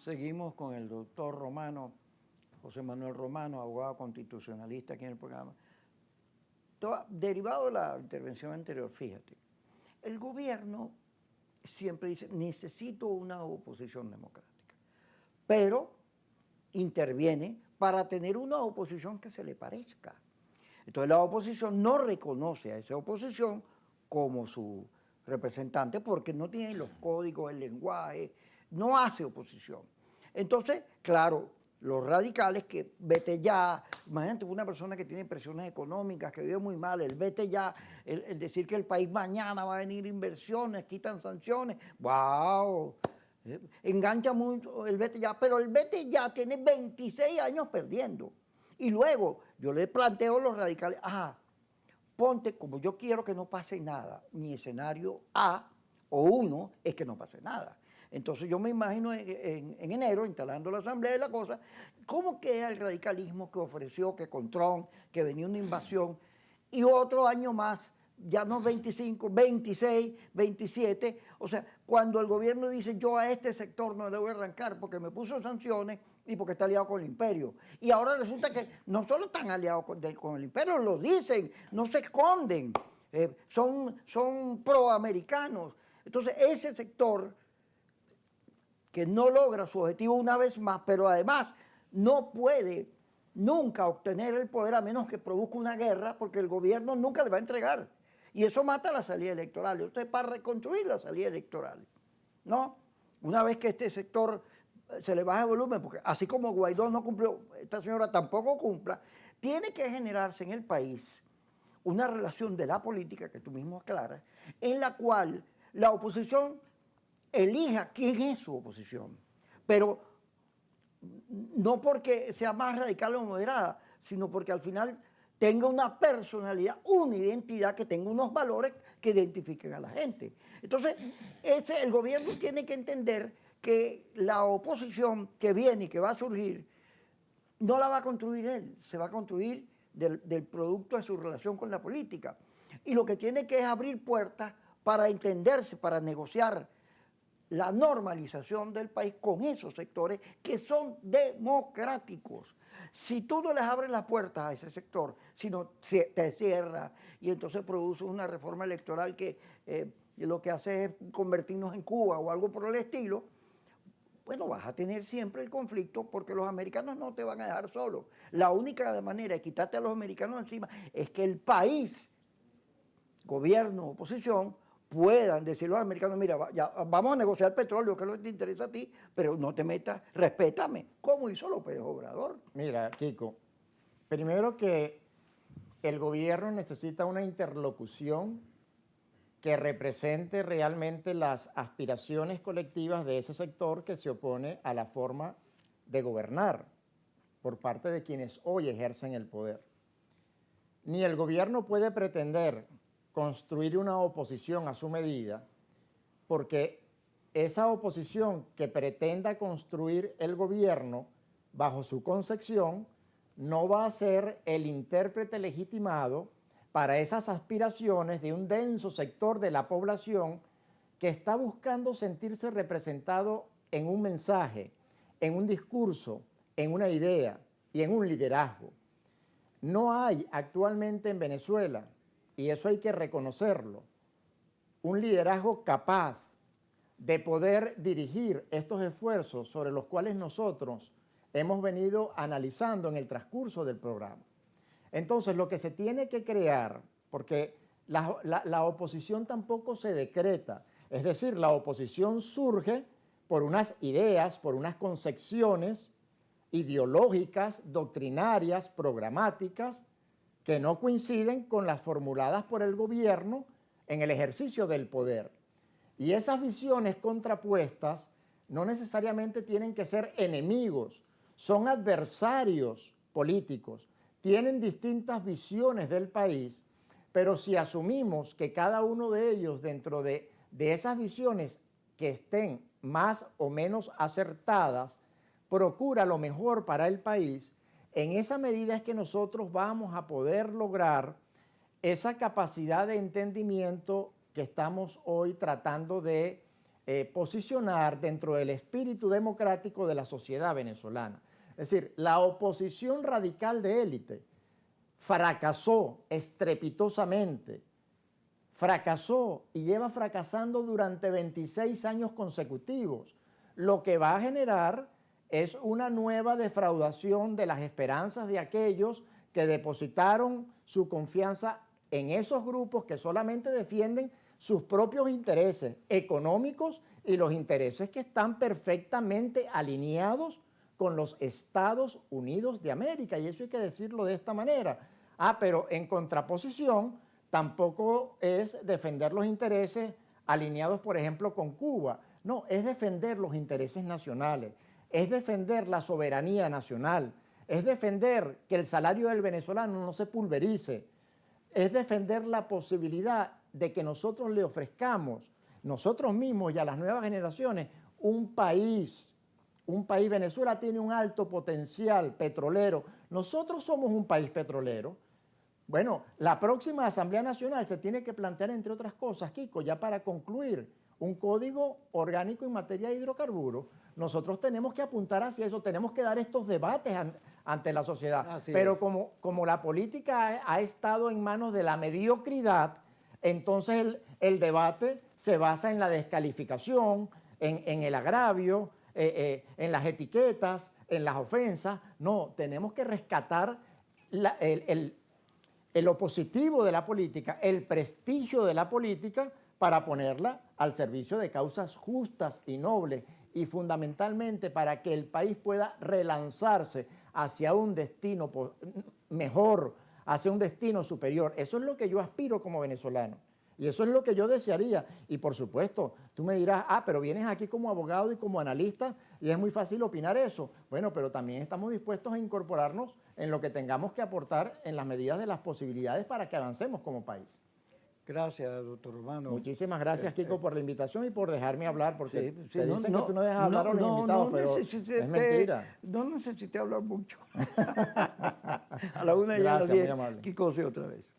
Seguimos con el doctor Romano, José Manuel Romano, abogado constitucionalista aquí en el programa. Derivado de la intervención anterior, fíjate, el gobierno siempre dice, necesito una oposición democrática, pero interviene para tener una oposición que se le parezca. Entonces la oposición no reconoce a esa oposición como su representante porque no tiene los códigos, el lenguaje, no hace oposición. Entonces, claro, los radicales que vete ya, imagínate una persona que tiene presiones económicas, que vive muy mal, el vete ya, el decir que el país mañana va a venir inversiones, quitan sanciones, wow, engancha mucho el vete ya, pero el vete ya tiene 26 años perdiendo. Y luego yo le planteo a los radicales, ponte, como yo quiero que no pase nada, mi escenario A o 1 es que no pase nada. Entonces yo me imagino en enero, instalando la asamblea de la cosa, cómo queda el radicalismo que ofreció, que con Trump, que venía una invasión, y otro año más, ya no 25, 26, 27, o sea, cuando el gobierno dice yo a este sector no le voy a arrancar porque me puso sanciones y porque está aliado con el imperio. Y ahora resulta que no solo están aliados con el imperio, lo dicen, no se esconden, son proamericanos. Entonces ese sector que no logra su objetivo una vez más, pero además no puede nunca obtener el poder a menos que produzca una guerra, porque el gobierno nunca le va a entregar. Y eso mata la salida electoral. Esto es para reconstruir la salida electoral, ¿no? Una vez que este sector se le baja el volumen, porque así como Guaidó no cumplió, esta señora tampoco cumpla, tiene que generarse en el país una relación de la política, que tú mismo aclaras, en la cual la oposición elija quién es su oposición, pero no porque sea más radical o moderada, sino porque al final tenga una personalidad, una identidad, que tenga unos valores que identifiquen a la gente. Entonces, el gobierno tiene que entender que la oposición que viene y que va a surgir, no la va a construir él, se va a construir del producto de su relación con la política. Y lo que tiene que es abrir puertas para entenderse, para negociar la normalización del país con esos sectores que son democráticos. Si tú no les abres las puertas a ese sector, sino te cierras y entonces produces una reforma electoral que lo que hace es convertirnos en Cuba o algo por el estilo, bueno, vas a tener siempre el conflicto porque los americanos no te van a dejar solo. La única manera de quitarte a los americanos encima es que el país, gobierno, oposición, puedan decirle a los americanos, mira, ya, vamos a negociar petróleo, que es lo que te interesa a ti, pero no te metas, respétame, como hizo López Obrador. Mira, Kiko, primero que el gobierno necesita una interlocución que represente realmente las aspiraciones colectivas de ese sector que se opone a la forma de gobernar por parte de quienes hoy ejercen el poder. Ni el gobierno puede pretender construir una oposición a su medida, porque esa oposición que pretenda construir el gobierno bajo su concepción no va a ser el intérprete legitimado para esas aspiraciones de un denso sector de la población que está buscando sentirse representado en un mensaje, en un discurso, en una idea y en un liderazgo. No hay actualmente en Venezuela, y eso hay que reconocerlo, un liderazgo capaz de poder dirigir estos esfuerzos sobre los cuales nosotros hemos venido analizando en el transcurso del programa. Entonces, lo que se tiene que crear, porque la oposición tampoco se decreta, es decir, la oposición surge por unas ideas, por unas concepciones ideológicas, doctrinarias, programáticas, que no coinciden con las formuladas por el gobierno en el ejercicio del poder. Y esas visiones contrapuestas no necesariamente tienen que ser enemigos, son adversarios políticos, tienen distintas visiones del país, pero si asumimos que cada uno de ellos dentro de esas visiones que estén más o menos acertadas, procura lo mejor para el país, en esa medida es que nosotros vamos a poder lograr esa capacidad de entendimiento que estamos hoy tratando de posicionar dentro del espíritu democrático de la sociedad venezolana. Es decir, la oposición radical de élite fracasó estrepitosamente, fracasó y lleva fracasando durante 26 años consecutivos, lo que va a generar es una nueva defraudación de las esperanzas de aquellos que depositaron su confianza en esos grupos que solamente defienden sus propios intereses económicos y los intereses que están perfectamente alineados con los Estados Unidos de América. Y eso hay que decirlo de esta manera. Pero en contraposición, tampoco es defender los intereses alineados, por ejemplo, con Cuba. No, es defender los intereses nacionales, es defender la soberanía nacional, es defender que el salario del venezolano no se pulverice, es defender la posibilidad de que nosotros le ofrezcamos, nosotros mismos y a las nuevas generaciones, un país. Venezuela tiene un alto potencial petrolero. Nosotros somos un país petrolero. Bueno, la próxima Asamblea Nacional se tiene que plantear, entre otras cosas, Kiko, ya para concluir, un código orgánico en materia de hidrocarburos. Nosotros tenemos que apuntar hacia eso, tenemos que dar estos debates ante la sociedad. Así Pero es. como la política ha estado en manos de la mediocridad, entonces el debate se basa en la descalificación, en el agravio, en las etiquetas, en las ofensas. No, tenemos que rescatar lo positivo de la política, el prestigio de la política para ponerla al servicio de causas justas y nobles y fundamentalmente para que el país pueda relanzarse hacia un destino mejor, hacia un destino superior. Eso es lo que yo aspiro como venezolano y eso es lo que yo desearía. Y por supuesto, tú me dirás, pero vienes aquí como abogado y como analista y es muy fácil opinar eso. Bueno, pero también estamos dispuestos a incorporarnos en lo que tengamos que aportar en las medidas de las posibilidades para que avancemos como país. Gracias, doctor Romano. Muchísimas gracias, Kiko, por la invitación y por dejarme hablar, porque Sí, te dicen que tú no dejas hablar a los invitados, pero es mentira. No necesité hablar mucho. A la 1 y a las Gracias, muy 10, amable. Kiko, sí, otra vez.